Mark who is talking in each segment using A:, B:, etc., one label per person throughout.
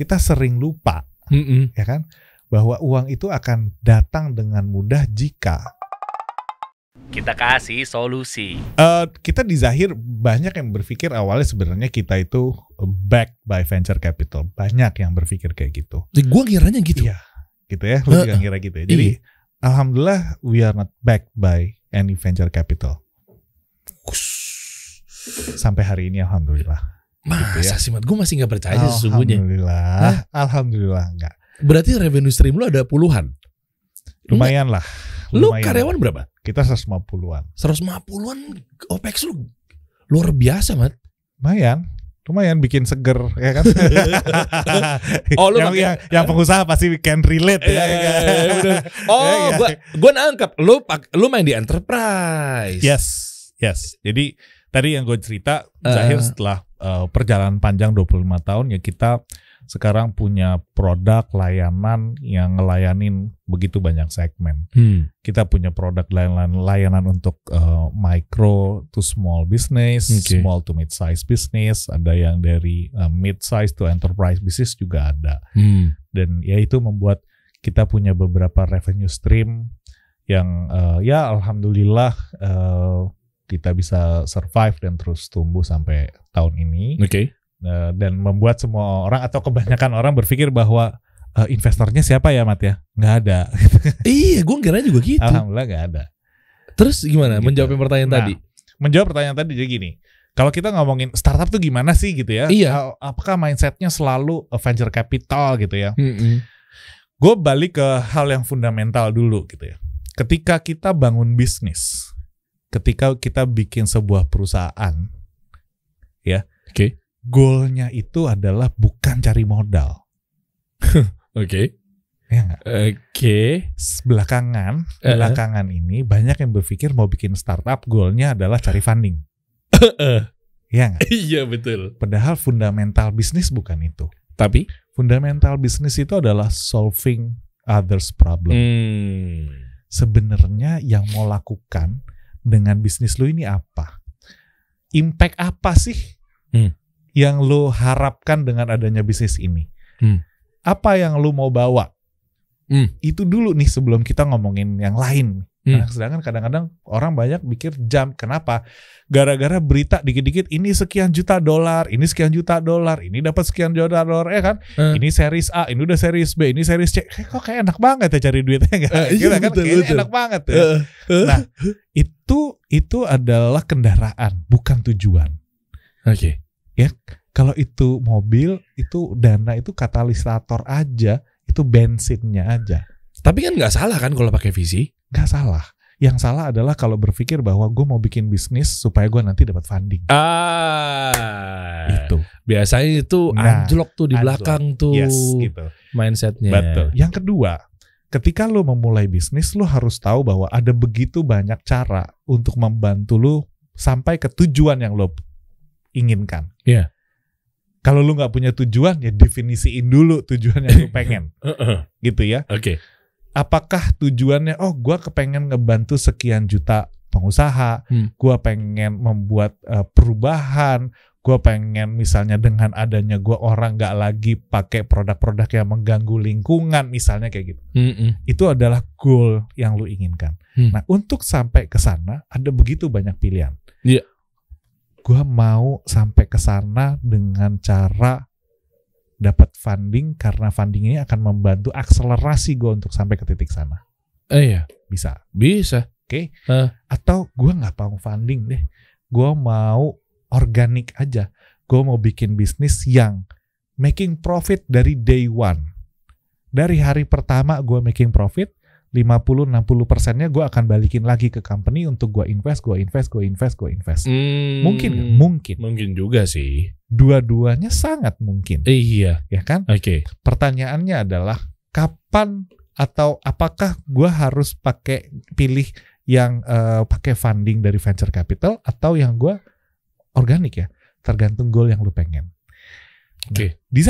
A: kita sering lupa, ya kan, bahwa uang itu akan datang dengan mudah jika
B: kita kasih solusi.
A: Kita di Zahir banyak yang berpikir awalnya sebenarnya kita itu backed by venture capital. Banyak yang berpikir kayak gitu.
C: Gue ngiranya gitu.
A: Iya, gitu ya. Lu juga ngira gitu ya. Jadi alhamdulillah we are not backed by any venture capital. Sampai hari ini alhamdulillah.
C: Masa
A: gitu ya.
C: sih, Mat? Gue masih gak percaya sesungguhnya.
A: Alhamdulillah enggak.
C: Berarti revenue stream lu ada puluhan?
A: Lumayan lah.
C: Lu
A: Lumayan.
C: karyawan berapa?
A: Kita 150-an.
C: 150-an OPEX lu luar biasa, Mat.
A: Lumayan bikin seger, ya kan?
C: Oh, lu
A: yang pengusaha pasti can relate ya.
C: Oh, gua nangkep. Lu main di enterprise.
A: Yes. Jadi tadi yang gue cerita, Zahir setelah perjalanan panjang 25 tahun ya kita sekarang punya produk layanan yang ngelayanin begitu banyak segmen. Kita punya produk layanan untuk micro to small business, small to mid-size business, ada yang dari mid-size to enterprise business juga ada. Dan ya itu membuat kita punya beberapa revenue stream yang ya alhamdulillah kita bisa survive dan terus tumbuh sampai tahun ini. Dan membuat semua orang atau kebanyakan orang berpikir bahwa investornya siapa ya, Mat ya? Nggak ada.
C: Iya, gue kira juga gitu.
A: Alhamdulillah nggak ada.
C: Terus gimana?
A: Gitu.
C: Menjawab pertanyaan tadi?
A: Menjawab pertanyaan tadi jadi gini. Kalau kita ngomongin startup tuh gimana sih gitu ya?
C: Iya.
A: Apakah mindsetnya selalu venture capital gitu ya? Gue balik ke hal yang fundamental dulu gitu ya. Ketika kita bangun bisnis, ketika kita bikin sebuah perusahaan, ya, goalnya itu adalah bukan cari modal. Ya nggak? Belakangan ini banyak yang berpikir mau bikin startup, goalnya adalah cari funding. Ya nggak?
C: Iya betul.
A: Padahal fundamental bisnis bukan itu.
C: Tapi
A: fundamental bisnis itu adalah solving others problem. Sebenarnya yang mau lakukan dengan bisnis lu ini apa? Impact apa sih yang lu harapkan dengan adanya bisnis ini? Apa yang lu mau bawa? Itu dulu nih sebelum kita ngomongin yang lain. Nah, sedangkan kadang-kadang orang banyak pikir jump. Kenapa? Gara-gara berita dikit-dikit ini sekian juta dolar, ini sekian juta dolar, ini dapat sekian juta dolar, ya kan? Ini series A, ini udah series B, ini series C. Kok kayak enak banget ya cari duitnya, nggak? Gitu kan? Kayaknya enak banget ya. Nah, itu adalah kendaraan, bukan tujuan. Ya, kalau itu mobil, itu dana, itu katalisator aja, itu bensinnya aja.
C: Tapi kan nggak salah kan kalau pakai visi?
A: Nggak salah. Yang salah adalah kalau berpikir bahwa gue mau bikin bisnis supaya gue nanti dapat funding. Itu
C: biasanya itu anjlok tuh di belakang tuh.
A: Yes, gitu.
C: Mindsetnya.
A: Betul. Yang kedua, ketika lo memulai bisnis, lo harus tahu bahwa ada begitu banyak cara untuk membantu lo sampai ke tujuan yang lo inginkan.
C: Iya.
A: Kalau lo nggak punya tujuan, ya definisiin dulu tujuan yang lo pengen. Gitu ya. Apakah tujuannya, gue kepengen ngebantu sekian juta pengusaha, gue pengen membuat perubahan, gue pengen misalnya dengan adanya gue orang gak lagi pakai produk-produk yang mengganggu lingkungan, misalnya kayak gitu. Itu adalah goal yang lu inginkan. Nah, untuk sampai ke sana ada begitu banyak pilihan. Gue mau sampai ke sana dengan cara dapat funding, karena funding ini akan membantu akselerasi gue untuk sampai ke titik sana.
C: Iya,
A: bisa.
C: Oke.
A: Atau gue nggak mau funding deh, gue mau organik aja. Gue mau bikin bisnis yang making profit dari day one. Dari hari pertama gue making profit, 50-60%-nya gue akan balikin lagi ke company untuk gue invest. Mungkin gak?
C: Mungkin juga sih.
A: Dua-duanya sangat mungkin.
C: Iya.
A: Ya kan? Pertanyaannya adalah kapan atau apakah gue harus pilih yang pakai funding dari venture capital atau yang gue organik ya? Tergantung goal yang lu pengen. Nah, di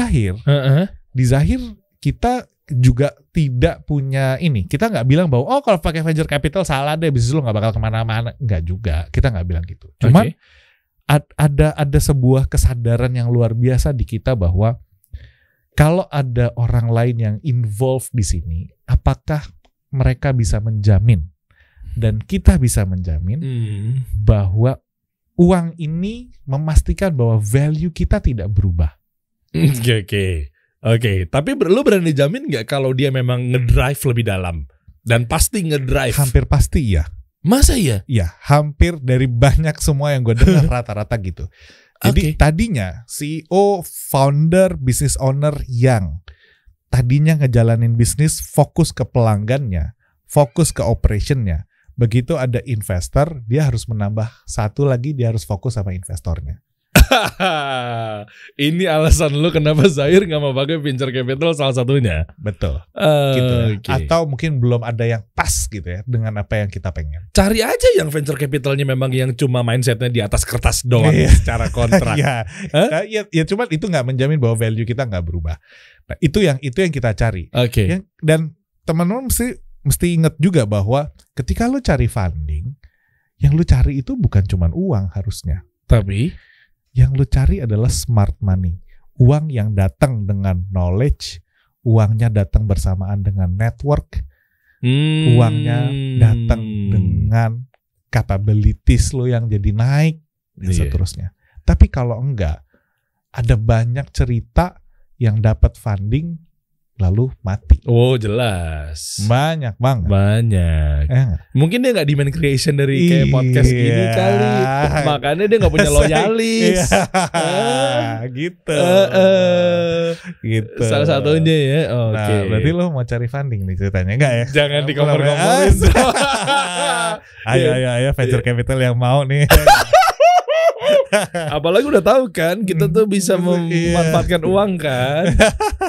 A: Zahir kita juga tidak punya ini. Kita nggak bilang bahwa kalau pakai venture capital salah deh, bisnis lu nggak bakal kemana-mana. Nggak juga. Kita nggak bilang gitu. Cuman ada sebuah kesadaran yang luar biasa di kita bahwa Kalau ada orang lain yang involved di sini, apakah mereka bisa menjamin dan kita bisa menjamin bahwa uang ini memastikan bahwa value kita tidak berubah?
C: Oke. Tapi lu berani jamin nggak kalau dia memang ngedrive lebih dalam dan pasti ngedrive?
A: Hampir pasti ya.
C: Masa ya?
A: Ya, hampir dari banyak semua yang gue dengar rata-rata gitu. Jadi tadinya CEO, founder, business owner yang tadinya ngejalanin bisnis fokus ke pelanggannya, fokus ke operationnya. Begitu ada investor, dia harus menambah satu lagi, dia harus fokus sama investornya.
C: Ini alasan lu kenapa Zahir gak mau pakai venture capital salah satunya.
A: Betul. Gitu ya. Atau mungkin belum ada yang pas gitu ya dengan apa yang kita pengen.
C: Cari aja yang venture capitalnya memang yang cuma mindsetnya di atas kertas doang secara kontrak.
A: Ya cuman itu nggak menjamin bahwa value kita nggak berubah. Nah, itu yang kita cari. Dan teman-teman mesti ingat juga bahwa ketika lu cari funding, yang lu cari itu bukan cuma uang harusnya.
C: Tapi
A: yang lu cari adalah smart money. Uang yang datang dengan knowledge, uangnya datang bersamaan dengan network, uangnya datang dengan capabilities lu yang jadi naik, dan seterusnya. Tapi kalau enggak, ada banyak cerita yang dapat funding lalu mati.
C: Oh jelas.
A: Banyak banget.
C: Banyak. Mungkin dia gak demand creation dari kayak podcast gini kali. Makanya dia gak punya loyalis.
A: Gitu. Gitu.
C: Salah satunya ya.
A: Nah, berarti lo mau cari funding nih ceritanya. Enggak ya?
C: Jangan dikompor-komporin.
A: Ayo venture capital yang mau nih.
C: Apalagi udah tahu kan kita tuh bisa memanfaatkan uang kan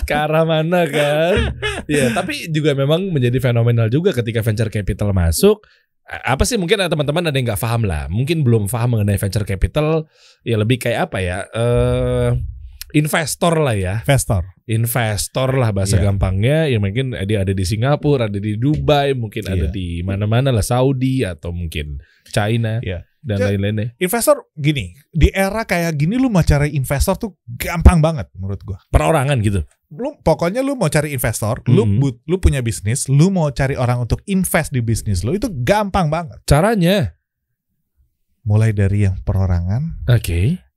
C: ke arah mana kan. Ya, tapi juga memang menjadi fenomenal juga ketika venture capital masuk. Apa sih, mungkin teman-teman ada yang nggak paham lah, mungkin belum paham mengenai venture capital. Ya lebih kayak apa ya, investor lah ya. Investor lah bahasa gampangnya. Ya mungkin dia ada di Singapura, ada di Dubai, mungkin ada di mana-mana lah, Saudi atau mungkin China. Dan lain-lainnya.
A: Investor gini, di era kayak gini lu mau cari investor tuh gampang banget menurut gua.
C: Perorangan gitu.
A: Pokoknya lu mau cari investor, lu punya bisnis, lu mau cari orang untuk invest di bisnis lu, itu gampang banget.
C: Caranya
A: mulai dari yang perorangan,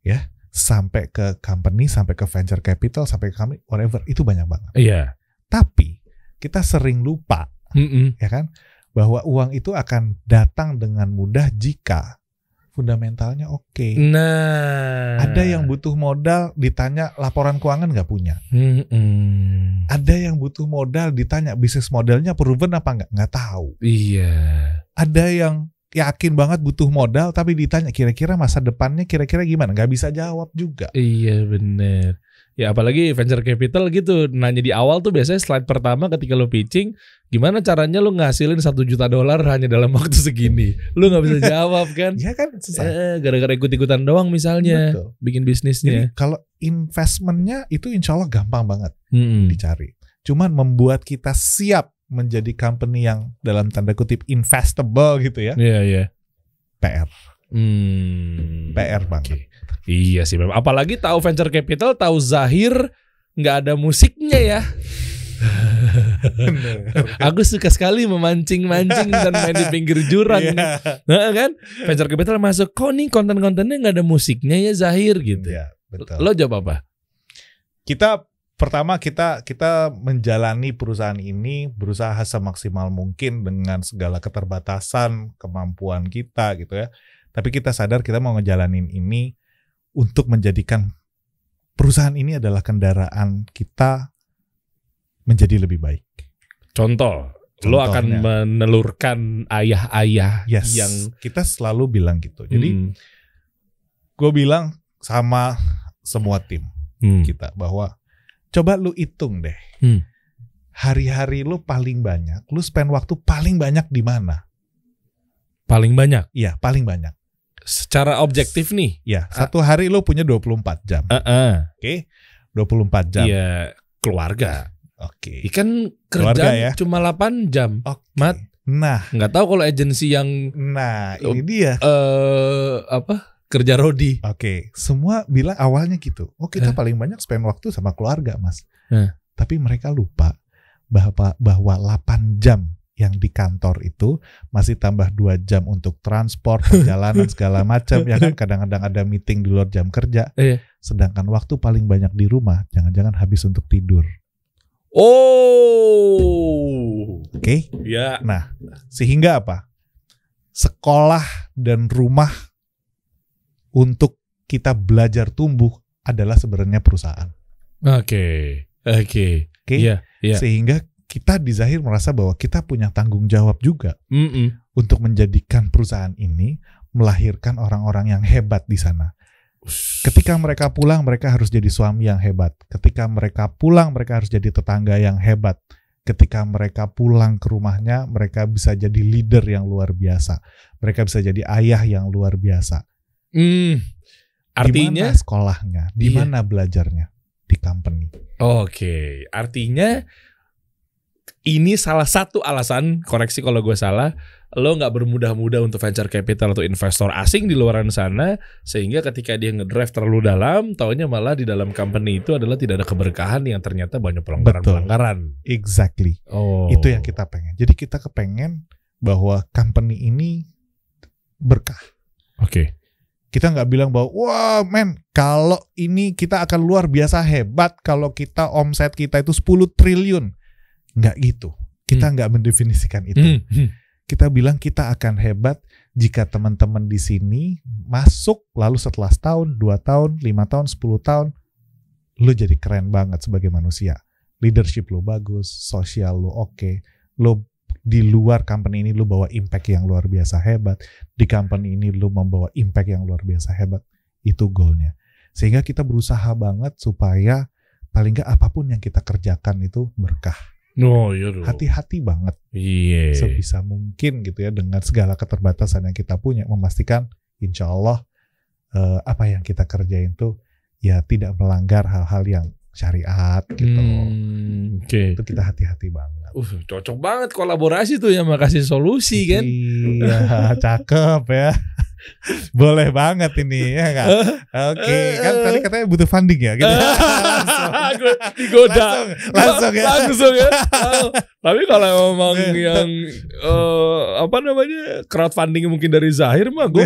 A: ya, sampai ke company, sampai ke venture capital, sampai ke company, whatever, itu banyak banget.
C: Iya.
A: Tapi kita sering lupa, ya kan, bahwa uang itu akan datang dengan mudah jika fundamentalnya oke.
C: Nah,
A: ada yang butuh modal ditanya laporan keuangan nggak punya. Ada yang butuh modal ditanya bisnis modelnya proven apa nggak tahu.
C: Iya.
A: Ada yang yakin banget butuh modal tapi ditanya kira-kira masa depannya kira-kira gimana, nggak bisa jawab juga.
C: Iya bener. Ya apalagi venture capital gitu, nanya di awal tuh biasanya slide pertama ketika lo pitching, gimana caranya lo ngasilin $1 juta hanya dalam waktu segini. Lo gak bisa jawab kan.
A: Iya kan, susah.
C: Gara-gara ikut-ikutan doang misalnya. Betul. Bikin bisnisnya.
A: Jadi kalau investmentnya itu insya Allah gampang banget dicari. Cuman membuat kita siap menjadi company yang dalam tanda kutip investable gitu ya.
C: Iya.
A: PR. PR banget.
C: Iya sih memang. Apalagi tahu venture capital, tahu Zahir nggak ada musiknya ya. Aku suka sekali memancing-mancing dan main di pinggir jurang. Nah kan, venture capital masuk, kok nih konten-kontennya nggak ada musiknya ya Zahir gitu.
A: Ya, betul.
C: Lo jawab apa?
A: Kita menjalani perusahaan ini berusaha semaksimal mungkin dengan segala keterbatasan kemampuan kita gitu ya. Tapi kita sadar kita mau ngejalanin ini untuk menjadikan perusahaan ini adalah kendaraan kita menjadi lebih baik.
C: Contohnya, lo akan menelurkan ayah-ayah yang
A: kita selalu bilang gitu. Jadi gue bilang sama semua tim kita bahwa coba lu hitung deh. Hari-hari lu paling banyak, lu spend waktu paling banyak di mana?
C: Paling banyak?
A: Iya, paling banyak.
C: Secara objektif nih.
A: Ya, satu hari lo punya 24 jam. Oke. 24 jam.
C: Iya, keluarga.
A: Oke.
C: Ikan kerjaan ya? Cuma 8 jam. Mat.
A: Nah,
C: nggak tahu kalau agensi yang
A: ini dia.
C: Kerja rodi.
A: Oke. Semua bilang awalnya gitu. Oh, kita paling banyak spend waktu sama keluarga, Mas. Tapi mereka lupa bahwa 8 jam yang di kantor itu masih tambah 2 jam untuk transport, perjalanan segala macam ya kan, kadang-kadang ada meeting di luar jam kerja. Sedangkan waktu paling banyak di rumah jangan-jangan habis untuk tidur. Oke.
C: Ya.
A: Nah, sehingga apa? Sekolah dan rumah untuk kita belajar tumbuh adalah sebenarnya perusahaan.
C: Oke. Iya.
A: Sehingga kita di Zahir merasa bahwa kita punya tanggung jawab juga untuk menjadikan perusahaan ini melahirkan orang-orang yang hebat di sana. Ketika mereka pulang, mereka harus jadi suami yang hebat. Ketika mereka pulang, mereka harus jadi tetangga yang hebat. Ketika mereka pulang ke rumahnya, mereka bisa jadi leader yang luar biasa. Mereka bisa jadi ayah yang luar biasa.
C: Artinya
A: di mana sekolahnya, di mana belajarnya? Di company.
C: Oke, artinya ini salah satu alasan, koreksi kalau gue salah, lo nggak bermudah-mudah untuk venture capital atau investor asing di luaran sana, sehingga ketika dia ngedrive terlalu dalam, taunya malah di dalam company itu adalah tidak ada keberkahan yang ternyata banyak pelanggaran-pelanggaran.
A: Exactly. Itu yang kita pengen. Jadi kita kepengen bahwa company ini berkah.
C: Oke.
A: Kita nggak bilang bahwa, wah men, kalau ini kita akan luar biasa hebat kalau kita omset kita itu 10 triliun. Nggak gitu. Kita nggak mendefinisikan itu. Kita bilang kita akan hebat jika teman-teman di sini masuk, lalu setelah setahun, 2 tahun, 5 tahun, 10 tahun, lu jadi keren banget sebagai manusia. Leadership lu bagus, sosial lu oke, lu di luar company ini lu bawa impact yang luar biasa hebat. Di company ini lu membawa impact yang luar biasa hebat. Itu goalnya. Sehingga kita berusaha banget supaya paling nggak apapun yang kita kerjakan itu berkah. Hati-hati banget. Sebisa mungkin gitu ya, dengan segala keterbatasan yang kita punya, memastikan insya Allah apa yang kita kerjain tuh ya tidak melanggar hal-hal yang syariat gitu. Itu kita hati-hati banget.
C: Cocok banget kolaborasi tuh ya, makasih solusi kan.
A: Iya, cakep ya. Boleh banget ini ya kan. Oke, kan tadi katanya butuh funding ya gitu.
C: Digoda.
A: Langsung ya.
C: Langsung ya. Tapi kalau memang yang crowdfunding mungkin dari Zahir mah gue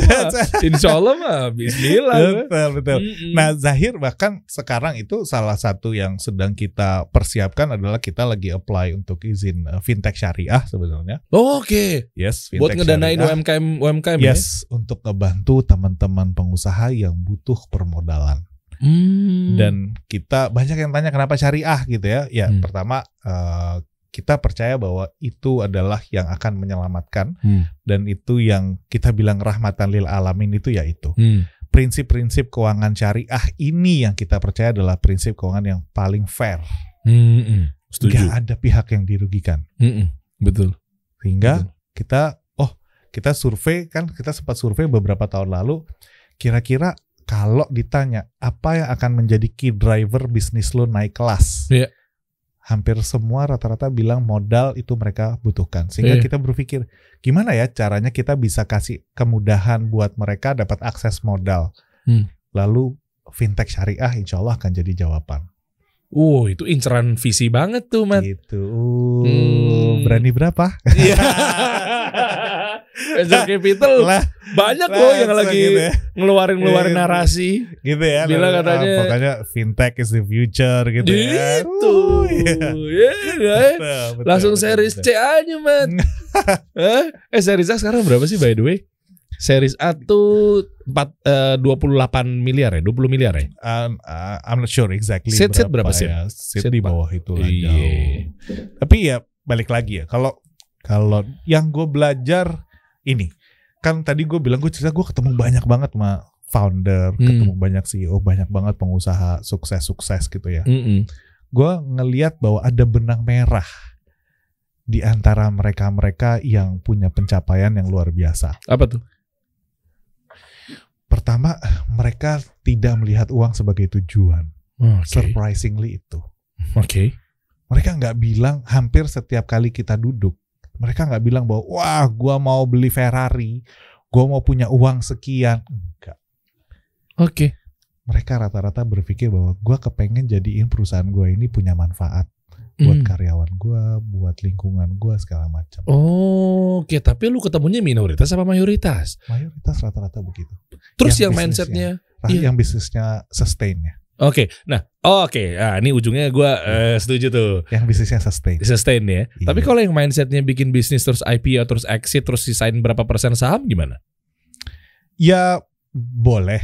C: insya Allah mah bismillah.
A: Betul. Nah, Zahir bahkan sekarang itu salah satu yang sedang kita persiapkan adalah kita lagi apply untuk izin fintech syariah sebenarnya.
C: Oke.
A: Yes,
C: buat ngedanain UMKM
A: yes, ya? Untuk ngebantu teman-teman pengusaha yang butuh permodalan. Dan kita banyak yang tanya kenapa syariah gitu ya. Ya, pertama kita percaya bahwa itu adalah yang akan menyelamatkan, dan itu yang kita bilang rahmatan lil alamin itu yaitu prinsip-prinsip keuangan syariah ini yang kita percaya adalah prinsip keuangan yang paling fair.
C: Setuju.
A: Gak ada pihak yang dirugikan.
C: Betul.
A: Sehingga kita survei kan, kita sempat survei beberapa tahun lalu, kira-kira kalau ditanya apa yang akan menjadi key driver bisnis lo naik kelas, hampir semua rata-rata bilang modal itu mereka butuhkan. Sehingga kita berpikir gimana ya caranya kita bisa kasih kemudahan buat mereka dapat akses modal. Lalu fintech syariah insya Allah akan jadi jawaban.
C: Itu inceran visi banget tuh, Mat.
A: Gitu. Berani berapa?
C: Venture capital lah, banyak loh yang lagi gitu ya, ngeluarin narasi
A: gitu ya.
C: Bilang katanya
A: pokoknya fintech is the future gitu ya.
C: Betul. Langsung series C aja, Mat. Series A sekarang berapa sih by the way? Series A tuh 28 miliar ya, 20 miliar ya?
A: I'm not sure exactly
C: berapa sih?
A: Ya. Seat di bawah itu lah jauh. Tapi ya balik lagi ya, kalau yang gue belajar ini, kan tadi gue bilang gue ketemu banyak banget sama founder, ketemu banyak CEO, banyak banget pengusaha sukses gitu ya. Gue ngelihat bahwa ada benang merah di antara mereka yang punya pencapaian yang luar biasa.
C: Apa tuh?
A: Pertama, mereka tidak melihat uang sebagai tujuan. Surprisingly itu. Mereka nggak bilang hampir setiap kali kita duduk, mereka nggak bilang bahwa wah gue mau beli Ferrari, gue mau punya uang sekian. Enggak. mereka rata-rata berpikir bahwa gue kepengen jadiin perusahaan gue ini punya manfaat buat karyawan gue, buat lingkungan gue, segala macam.
C: Oke, tapi lu ketemunya minoritas apa mayoritas?
A: Mayoritas rata-rata begitu.
C: Terus yang mindsetnya,
A: yang bisnisnya sustain ya.
C: Oke, nah, ini ujungnya gue setuju tuh.
A: Yang bisnisnya sustain
C: ya.
A: Iya.
C: Tapi kalau yang mindsetnya bikin bisnis terus IPO terus exit terus sisain berapa persen saham gimana?
A: Ya boleh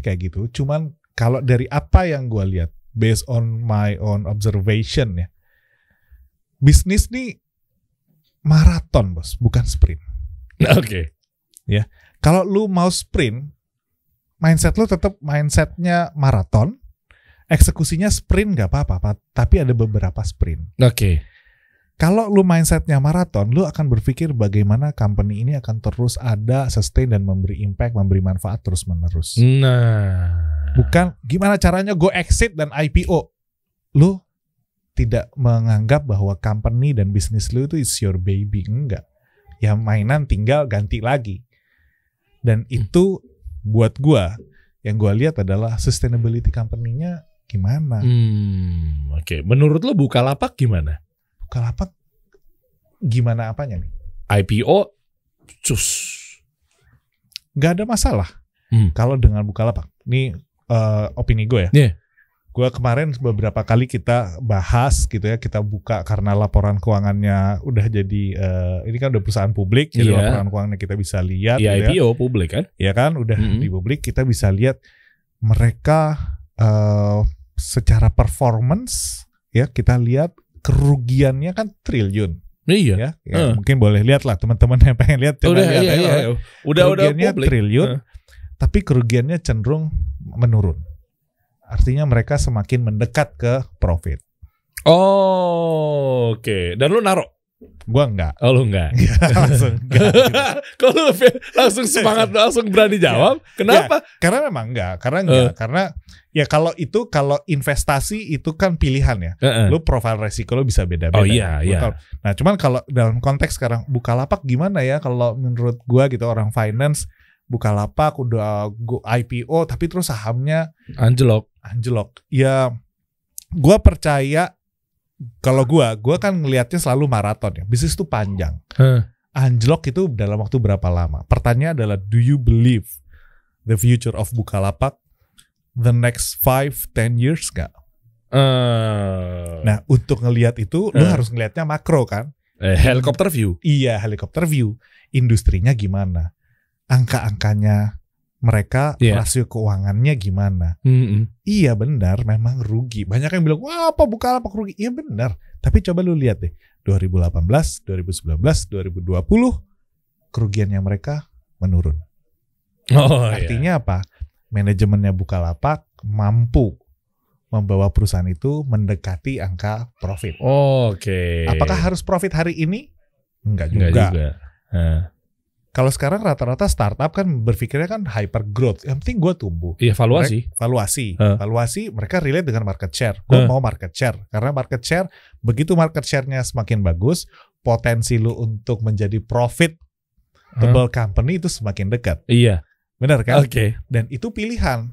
A: kayak gitu. Cuman kalau dari apa yang gue lihat, based on my own observation ya, bisnis nih maraton bos, bukan sprint.
C: Oke.
A: Ya, kalau lu mau sprint, mindset lu tetap mindsetnya maraton, eksekusinya sprint nggak apa-apa, tapi ada beberapa sprint.
C: Oke.
A: Kalau lu mindsetnya maraton, lu akan berpikir bagaimana company ini akan terus ada, sustain dan memberi impact, memberi manfaat terus menerus.
C: Nah,
A: bukan gimana caranya go exit dan IPO. Lu tidak menganggap bahwa company dan bisnis lu itu is your baby, enggak. Ya mainan tinggal ganti lagi. Dan itu buat gua, yang gua lihat adalah sustainability company-nya gimana.
C: Oke. Menurut lo Bukalapak gimana?
A: Bukalapak gimana apanya nih?
C: IPO,
A: Gak ada masalah. Kalau dengan Bukalapak, ini opini gue ya.
C: Yeah.
A: Gue kemarin beberapa kali kita bahas gitu ya, kita buka karena laporan keuangannya udah jadi ini kan udah perusahaan publik, jadi laporan keuangannya kita bisa lihat.
C: Iya,
A: gitu
C: IPO publik kan?
A: Iya kan, udah di publik, kita bisa lihat mereka secara performance ya, kita lihat kerugiannya kan triliun.
C: Iya.
A: Ya, mungkin boleh lihat lah teman-teman yang pengen lihat.
C: Udah
A: kerugiannya
C: publik.
A: Triliun, tapi kerugiannya cenderung menurun. Artinya mereka semakin mendekat ke profit.
C: Oke. Dan lu naruh?
A: Gua enggak.
C: Oh, lu enggak?
A: Langsung enggak.
C: Kalau lu langsung semangat, langsung berani jawab. Kenapa?
A: Ya, karena memang enggak. Karena ya kalau investasi itu kan pilihan ya. Lu profil resiko lu bisa beda-beda.
C: Oh iya.
A: Nah, cuman kalau dalam konteks sekarang Bukalapak gimana ya, kalau menurut gua gitu, orang finance, Bukalapak udah IPO tapi terus sahamnya anjlok. Ya gua percaya, kalau gua kan ngelihatnya selalu maraton ya. Bisnis itu panjang. Anjlok itu dalam waktu berapa lama? Pertanyaannya adalah, do you believe the future of Bukalapak the next 5-10 years gak? Nah, untuk ngelihat itu lu harus ngelihatnya makro kan?
C: Helicopter view.
A: Iya, helicopter view. Industrinya gimana? Angka-angkanya mereka, rasio keuangannya gimana? Iya benar, memang rugi. Banyak yang bilang, wah apa Bukalapak rugi? Iya benar. Tapi coba lu lihat deh, 2018, 2019, 2020 kerugiannya mereka menurun. Artinya apa? Manajemennya Bukalapak mampu membawa perusahaan itu mendekati angka profit.
C: Oke.
A: Apakah harus profit hari ini? Enggak juga. Kalau sekarang rata-rata startup kan berpikirnya kan hyper growth. Yang penting gue tumbuh.
C: Iya,
A: valuasi. Mereka relate dengan market share. Gue mau market share. Karena market share, begitu market share-nya semakin bagus, potensi lu untuk menjadi profitable company itu semakin dekat.
C: Iya.
A: Benar kan?
C: Oke.
A: Dan itu pilihan.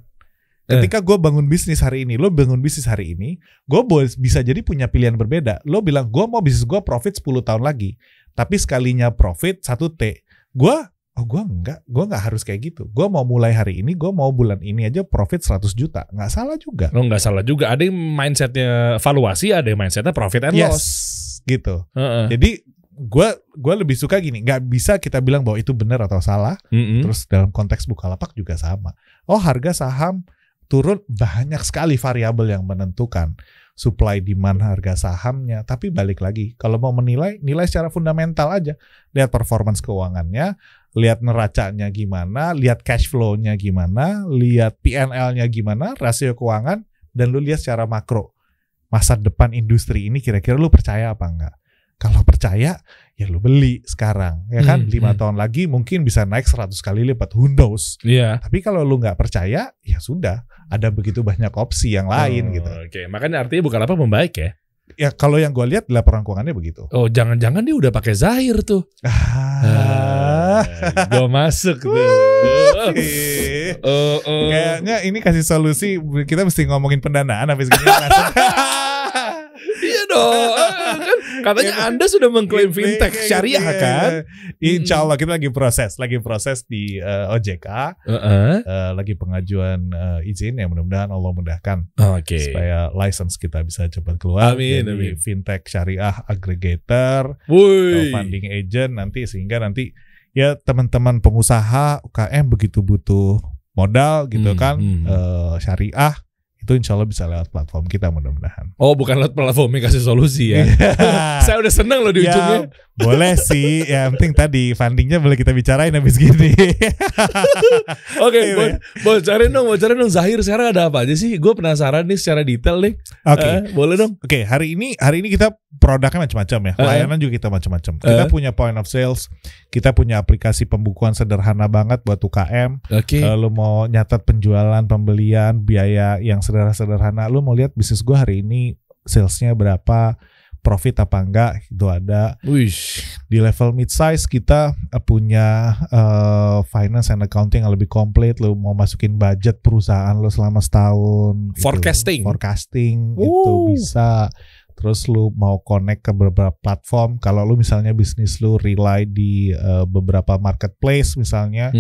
A: Ketika gue bangun bisnis hari ini, lo bangun bisnis hari ini, gue bisa jadi punya pilihan berbeda. Lo bilang, gue mau bisnis gue profit 10 tahun lagi. Tapi sekalinya profit 1T. Gue nggak harus kayak gitu. Gue mau mulai hari ini, gue mau bulan ini aja profit 100 juta. Nggak salah juga.
C: Nggak salah juga. Ada yang mindsetnya valuasi, ada yang mindsetnya profit and loss.
A: Gitu. Jadi gue lebih suka gini. Nggak bisa kita bilang bahwa itu benar atau salah. Terus dalam konteks Bukalapak juga sama. Harga saham turun, banyak sekali variabel yang menentukan. Supply demand harga sahamnya, tapi balik lagi kalau mau nilai secara fundamental aja, lihat performance keuangannya, lihat neracanya gimana, lihat cash flow-nya gimana, lihat P&L-nya gimana, rasio keuangan, dan lu lihat secara makro masa depan industri ini kira-kira lu percaya apa enggak. Kalau percaya ya lu beli sekarang ya kan, 5 tahun lagi mungkin bisa naik 100 kali lipat, who knows. Tapi kalau lu nggak percaya ya sudah, ada begitu banyak opsi yang lain gitu.
C: Oke, makanya artinya Bukalapak membaik ya.
A: Ya kalau yang gue lihat laporan keuangannya begitu.
C: Jangan-jangan dia udah pakai Zahir tuh. Gue masuk tuh.
A: Kayaknya ini kasih solusi, kita mesti ngomongin pendanaan habis gini langsung.
C: Iya dong, kan katanya Anda sudah mengklaim fintech syariah kan?
A: Insya Allah kita lagi proses di OJK, lagi pengajuan izin, ya mudah-mudahan Allah mudahkan supaya license kita bisa cepat keluar.
C: Amin.
A: Fintech syariah aggregator, funding agent nanti, sehingga nanti ya teman-teman pengusaha UKM begitu butuh modal gitu kan, syariah itu insya Allah bisa lewat platform kita mudah-mudahan.
C: Oh, bukan lewat platformnya kasih solusi ya. Saya udah senang loh di ujungnya.
A: Boleh sih, ya penting tadi fundingnya boleh kita bicarain habis gini.
C: Oke, bocorin dong Zahir sekarang ada apa aja sih? Gue penasaran nih secara detail nih.
A: Oke,
C: boleh dong.
A: Oke, hari ini kita produknya macam-macam ya. Layanan juga kita macam-macam. Kita punya point of sales, kita punya aplikasi pembukuan sederhana banget buat UKM. Lu mau nyatat penjualan, pembelian, biaya yang sederhana. Lu mau lihat bisnis gue hari ini salesnya berapa, profit apa enggak, itu ada. Di level mid size kita punya finance and accounting yang lebih komplit. Lu mau masukin budget perusahaan lu selama setahun, forecasting itu bisa. Terus lu mau connect ke beberapa platform. Kalau lu misalnya bisnis lu rely di beberapa marketplace misalnya,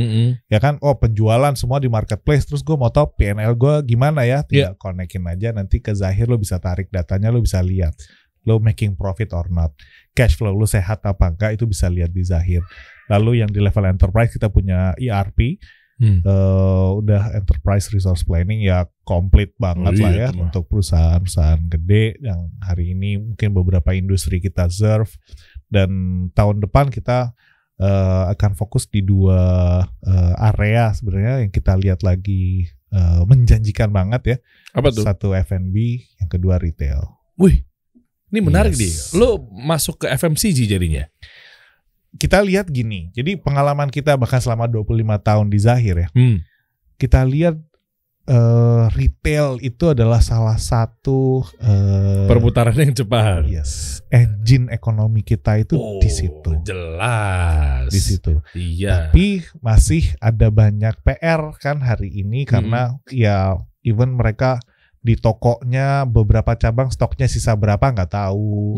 A: ya kan, penjualan semua di marketplace. Terus gue mau tahu PNL gue gimana ya, tinggal connectin aja nanti ke Zahir. Lu bisa tarik datanya, lu bisa lihat lu making profit or not, cash flow lu sehat apa enggak, itu bisa lihat di Zahir. Lalu yang di level enterprise kita punya ERP. Udah enterprise resource planning ya komplit banget lah ya untuk perusahaan-perusahaan gede yang hari ini mungkin beberapa industri kita serve. Dan tahun depan kita akan fokus di 2 area sebenarnya yang kita lihat lagi menjanjikan banget ya.
C: Apa tuh?
A: Satu F&B, yang kedua retail.
C: Wih, ini menarik nih. Lo masuk ke FMCG jadinya.
A: Kita lihat gini, jadi pengalaman kita bahkan selama 25 tahun di Zahir ya, kita lihat retail itu adalah salah satu
C: perputaran yang cepat.
A: Yes, engine ekonomi kita itu di situ.
C: Jelas.
A: Di situ.
C: Iya.
A: Tapi masih ada banyak PR kan hari ini karena ya even mereka di tokonya beberapa cabang stoknya sisa berapa nggak tahu.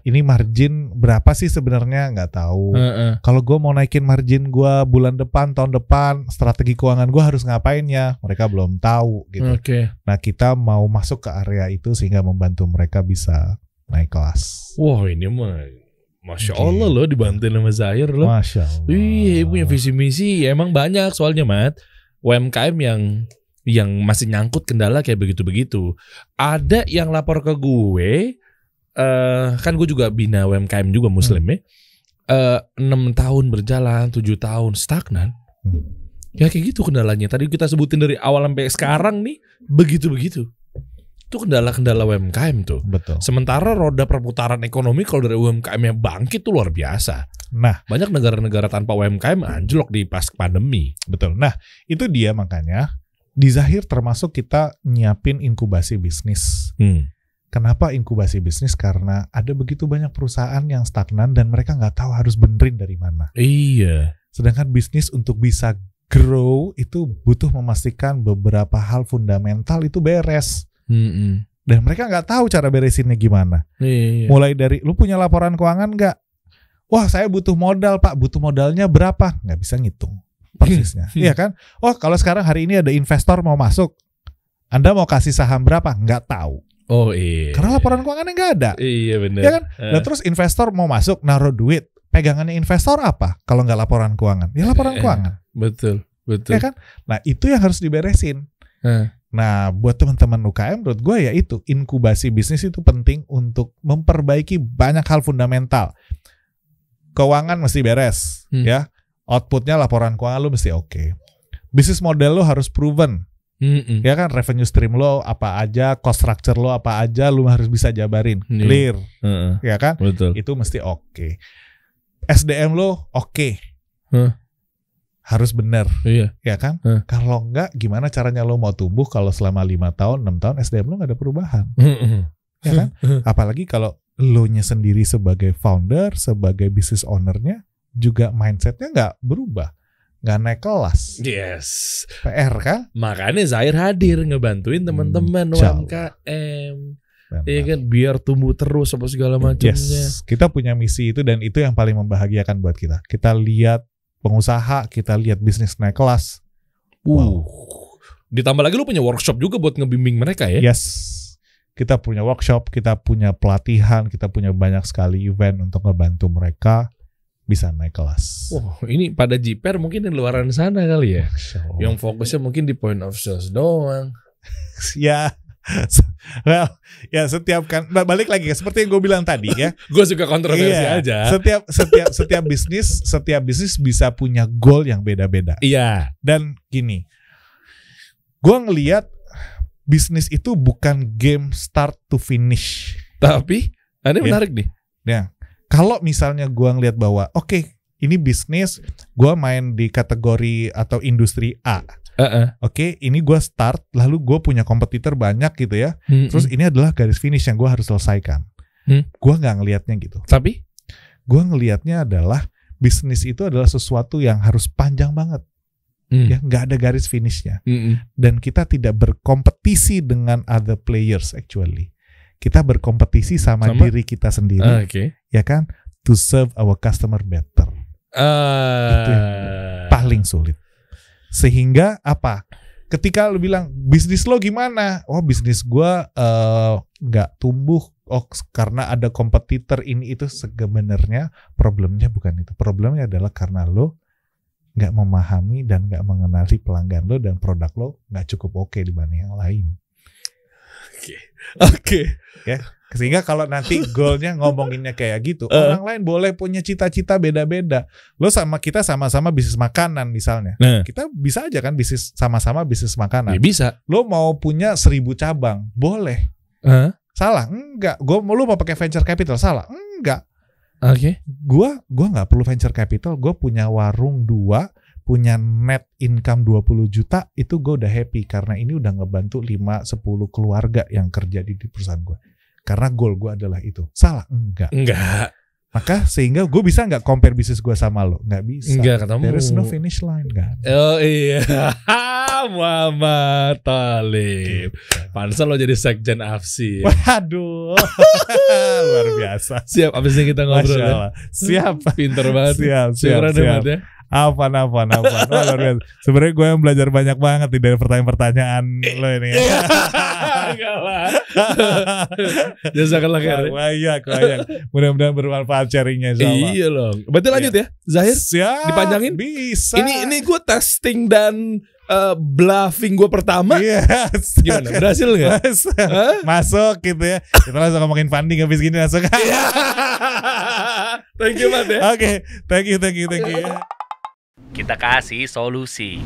A: Ini margin berapa sih sebenarnya nggak tahu. Kalau gue mau naikin margin gue bulan depan, tahun depan, strategi keuangan gue harus ngapain ya, mereka belum tahu gitu. Nah kita mau masuk ke area itu sehingga membantu mereka bisa naik kelas.
C: Wah, ini mah Masya Allah loh, dibantuin sama Zahir loh.
A: Masya Allah.
C: Wih, punya visi misi emang banyak soalnya Mat. UMKM yang masih nyangkut kendala kayak begitu-begitu. Ada yang lapor ke gue, kan gue juga bina UMKM juga Muslim ya. 6 tahun berjalan, 7 tahun stagnan. Ya kayak gitu kendalanya. Tadi kita sebutin dari awal sampai sekarang nih, begitu-begitu. Itu kendala-kendala UMKM tuh.
A: Betul.
C: Sementara roda perputaran ekonomi kalau dari UMKM-nya bangkit tuh luar biasa. Nah, banyak negara-negara tanpa UMKM anjlok di pas pandemi.
A: Betul. Nah, itu dia makanya di Zahir termasuk kita nyiapin inkubasi bisnis. Kenapa inkubasi bisnis? Karena ada begitu banyak perusahaan yang stagnan dan mereka nggak tahu harus benerin dari mana.
C: Iya.
A: Sedangkan bisnis untuk bisa grow itu butuh memastikan beberapa hal fundamental itu beres. Dan mereka nggak tahu cara beresinnya gimana. Mulai dari lu punya laporan keuangan nggak? Wah, saya butuh modal Pak. Butuh modalnya berapa? Nggak bisa ngitung persisnya. Iya kan? Oh, kalau sekarang hari ini ada investor mau masuk, Anda mau kasih saham berapa? Nggak tahu.
C: Oh iya.
A: Karena laporan keuangannya nggak ada.
C: Iya benar.
A: Ya kan? Nah terus investor mau masuk naruh duit, pegangannya investor apa? Kalau nggak laporan keuangan, ya laporan keuangan.
C: Betul.
A: Ya kan? Nah itu yang harus diberesin. Nah buat teman-teman UKM menurut gue ya itu inkubasi bisnis itu penting untuk memperbaiki banyak hal fundamental. Keuangan mesti beres, ya. Outputnya laporan keuangan lu mesti oke. Bisnis model lu harus proven. Ya kan, revenue stream lo apa aja, cost structure lo apa aja, lu harus bisa jabarin, clear, ya kan?
C: Betul.
A: Itu mesti oke. SDM lo oke, harus benar, ya kan? Kalau enggak, gimana caranya lo mau tumbuh kalau selama 5 tahun, 6 tahun SDM lo nggak ada perubahan, ya kan? Apalagi kalau lo nya sendiri sebagai founder, sebagai business ownernya juga mindsetnya nggak berubah. nggak naik kelas.
C: Yes.
A: PR kan?
C: Makanya Zahir hadir ngebantuin teman-teman UMKM. Iya kan, biar tumbuh terus apa segala macamnya.
A: Yes, kita punya misi itu dan itu yang paling membahagiakan buat kita. Kita lihat pengusaha, kita lihat bisnis naik kelas. Wow.
C: Ditambah lagi lu punya workshop juga buat ngebimbing mereka ya?
A: Yes. Kita punya workshop, kita punya pelatihan, kita punya banyak sekali event untuk ngebantu mereka bisa naik kelas.
C: Wah, ini pada jiper mungkin di luaran sana kali ya. Yang fokusnya mungkin di point of sales doang.
A: Ya, well, ya setiap kan balik lagi seperti yang gue bilang tadi ya.
C: Gue suka kontroversi aja.
A: Setiap bisnis bisa punya goal yang beda-beda.
C: Iya.
A: Dan gini, gue ngelihat bisnis itu bukan game start to finish.
C: Tapi, ini menarik nih.
A: Ya. Kalau misalnya gue ngeliat bahwa oke, ini bisnis, gue main di kategori atau industri A. Oke, ini gue start, lalu gue punya kompetitor banyak gitu ya. Terus ini adalah garis finish yang gue harus selesaikan. Gue nggak ngelihatnya gitu.
C: Tapi
A: gue ngelihatnya adalah bisnis itu adalah sesuatu yang harus panjang banget. Ya, nggak ada garis finishnya. Dan kita tidak berkompetisi dengan other players actually. Kita berkompetisi sama diri kita sendiri, ya kan? To serve our customer better. Itu yang paling sulit. Sehingga apa? Ketika lu bilang bisnis lo gimana? Oh, bisnis gua nggak tumbuh. Oh, karena ada kompetitor ini itu. Sebenarnya problemnya bukan itu. Problemnya adalah karena lo nggak memahami dan nggak mengenali pelanggan lo dan produk lo nggak cukup oke dibanding yang lain.
C: Oke.
A: Ya, sehingga kalau nanti goalnya ngomonginnya kayak gitu, orang lain boleh punya cita-cita beda-beda. Lo sama kita sama-sama bisnis makanan misalnya, kita bisa aja kan bisnis sama-sama bisnis makanan.
C: Ya, bisa.
A: Lo mau punya 1000 cabang, boleh. Salah? Enggak. Lo mau pakai venture capital? Salah? Enggak.
C: Oke.
A: Gua nggak perlu venture capital. Gue punya warung 2. Punya net income 20 juta, itu gue udah happy karena ini udah ngebantu 5-10 keluarga yang kerja di perusahaan gue. Karena goal gue adalah itu. Salah? Enggak. Maka sehingga gue bisa nggak compare bisnis gue sama lo? Nggak bisa.
C: Enggak ketemu.
A: There is no finish line kan.
C: Oh iya. Muhammad Talib. Pantesan lo jadi sekjen AFSI.
A: Waduh. Luar biasa.
C: Siap, abis ini kita ngobrol ya.
A: Siap.
C: Pinter banget.
A: Siap.
C: Ya.
A: Apa. Sebenarnya gue yang belajar banyak banget dari pertanyaan-pertanyaan lo ini ya.
C: Enggak lah. Jazakallah khair.
A: Banyak. Mudah-mudahan bermanfaat sharingnya.
C: Iya loh. Berarti lanjut ya, Zahir?
A: Siap.
C: Dipanjangin?
A: Bisa.
C: Ini gue testing dan bluffing gue pertama.
A: Yes.
C: Gimana? Berhasil nggak?
A: Masuk gitu ya. Kita langsung ngomongin funding habis gini langsung.
C: Thank you, Mat ya.
A: Oke. Thank you.
B: Kita kasih solusi.